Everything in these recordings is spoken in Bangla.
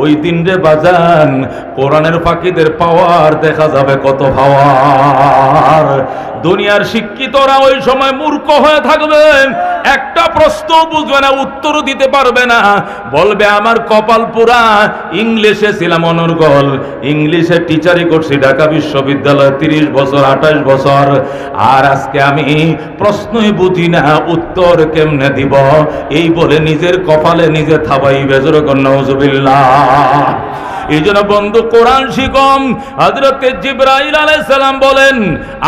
ওই দিন রে বাজান কোরআনের ফাঁকিদের পাওয়ার দেখা যাবে কত পাওয়ার। দুনিয়ার শিক্ষিতরা ওই সময় মূর্খ হয়ে থাকবে, একটা প্রশ্ন বুঝবে না, উত্তর দিতে পারবে না, বলবে আমার কপাল পুরা, ইংলিশে ছিলাম অনর্গল, ইংলিশে টিচারি করছি ঢাকা বিশ্ববিদ্যালয়ে 30 বছর 28 বছর, আর আজকে আমি প্রশ্নই বুঝি না, উত্তর কেমনে দিব, এই বলে নিজের কপালে নিজে থাবাইবে। জোরে কর নাউজুবিল্লাহ। এই জন্য বন্ধু কোরআন শিখম। হযরতে জিবরাইল আলাইহিস সালাম বলেন,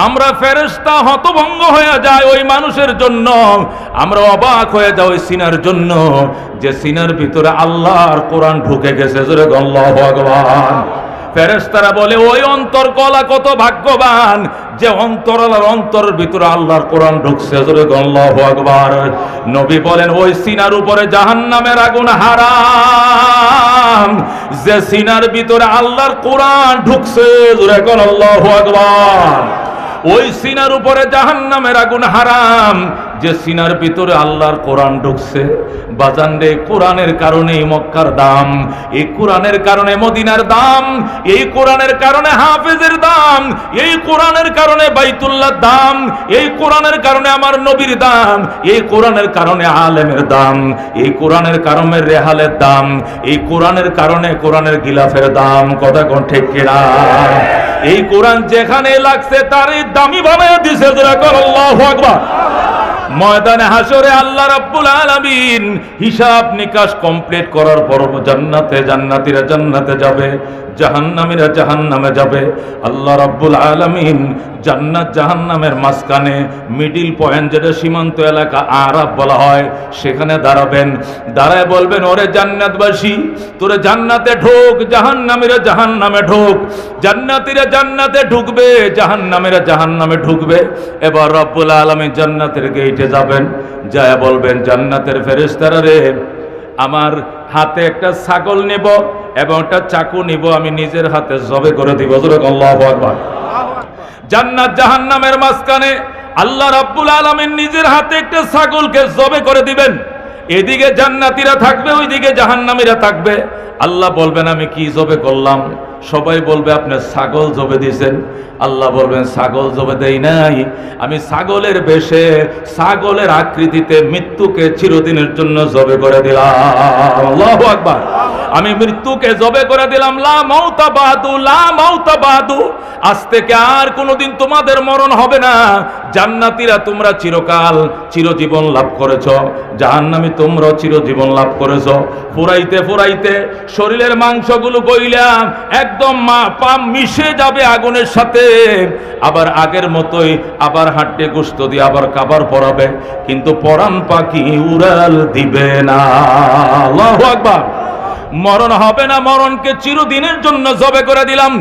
আমরা ফেরেশতা হতভম্ব হয়ে যায় ওই মানুষের জন্য, আমরা অবাক হয়ে যাই ওই সিনার জন্য যে সিনার ভিতরে আল্লাহর কোরআন ঢুকে গেছে। জোরে বল আল্লাহু আকবার। ফেরেশতারা বলে ওই অন্তর কলা কত ভাগ্যবান যে অন্তরালার অন্তরের ভিতরে আল্লাহর কোরআন ঢুকছে। জোরে বল আল্লাহু আকবার। নবী বলেন ওই সিনার উপরে জাহান্নামের আগুন হারাম, যে সিনার ভিতরে আল্লাহর কোরআন ঢুকছে। জোরে বল আল্লাহু আকবার। ওই সিনার উপরে জাহান্নামের আগুন হারাম, যে সিনার ভিতরে আল্লাহর কোরআন ঢুকছে। বাজান রে, কোরআনের কারণেই মক্কার দাম, এই কোরআনের কারণে মদিনার দাম, এই কোরআনের কারণে হাফেজের দাম, এই কোরআনের কারণে বাইতুল্লাহর দাম, এই কোরআনের কারণে আমার নবীর দাম, এই কোরআনের কারণে আলেমের দাম, এই কোরআনের কারণে রেহালের দাম, এই কোরআনের কারণে কোরআনের গিলাফের দাম। কথা কোন ঠিক কিনা? এই কোরআন যেখানে লাগছে তারই দামি বানায় দিছে। আল্লাহু আকবার। ময়দানে হাসরে আল্লাহ রাব্বুল আলামিন হিসাব নিকাশ কমপ্লিট করার পর জান্নাতীরা জান্নাতে যাবে, জাহান্নামীরা জাহান্নামে যাবে। আল্লাহ রাব্বুল আলামিন জান্নাত জাহান্নামের মাঝখানে মিডিল পয়েন্ট, যেটা সীমান্ত এলাকা আরাফ বলা হয়, সেখানে দাঁড়াবেন। দাঁড়ায় বলবেন, ওরে জান্নাতবাসী, তোরে জান্নাতে ঢোক, জাহান্নামীরা জাহান্নামে ঢোক। জান্নাতীরা জান্নাতে ঢুকবে, জাহান্নামীরা জাহান্নামে ঢুকবে। এবার রব্বুল আলামিন জান্নাতের গেটে যাবেন, যায় বলবেন জান্নাতের ফেরেশতারা রে, আমার হাতে একটা ছাগল নেব এবং একটা চাকু নিব, আমি নিজের হাতে জবে করে দিব। আল্লাহু আকবার। জান্নাত জাহান্নামের মাঝখানে আল্লাহ রাব্বুল আলামিন নিজের হাতে একটা ছাগলকে জবে করে দিবেন। এদিকে জান্নাতীরা থাকবে, ওইদিকে জাহান্নামীরা থাকবে। আল্লাহ বলবেন আমি কি জবে করলাম? সবাই বলবে আপনি ছাগল জবে দিয়েছেন। আল্লাহ বলবেন ছাগল জবে দেই নাই, আমি ছাগলের বেশে, ছাগলের আকৃতিতে মৃত্যুকে চিরদিনের জন্য জবে করে দিলাম। আল্লাহু আকবার। আমি মৃত্যুকে জবে করে দিলাম। লা মাউতা বাদু, লা মাউতা বাদু, আজ থেকে আর কোনোদিন তোমাদের মরণ হবে না। জান্নাতীরা তোমরা চিরকাল চিরজীবন লাভ করেছো, জাহান্নামী তোমরা চিরজীবন লাভ করেছো। ফুরাইতে ফুরাইতে শরীরের মাংসগুলো গইলা একদম পা মিশে যাবে আগুনের সাথে, আবার আগের মতোই আবার হাড্ডি গোশত দিয়ে আবার কাবার পরাবে, কিন্তু পরাণ পাখি উড়াল দিবে না। আল্লাহু আকবার। মরণ হবে না, মরণকে চিরদিনের জন্য জবে করে দিলাম।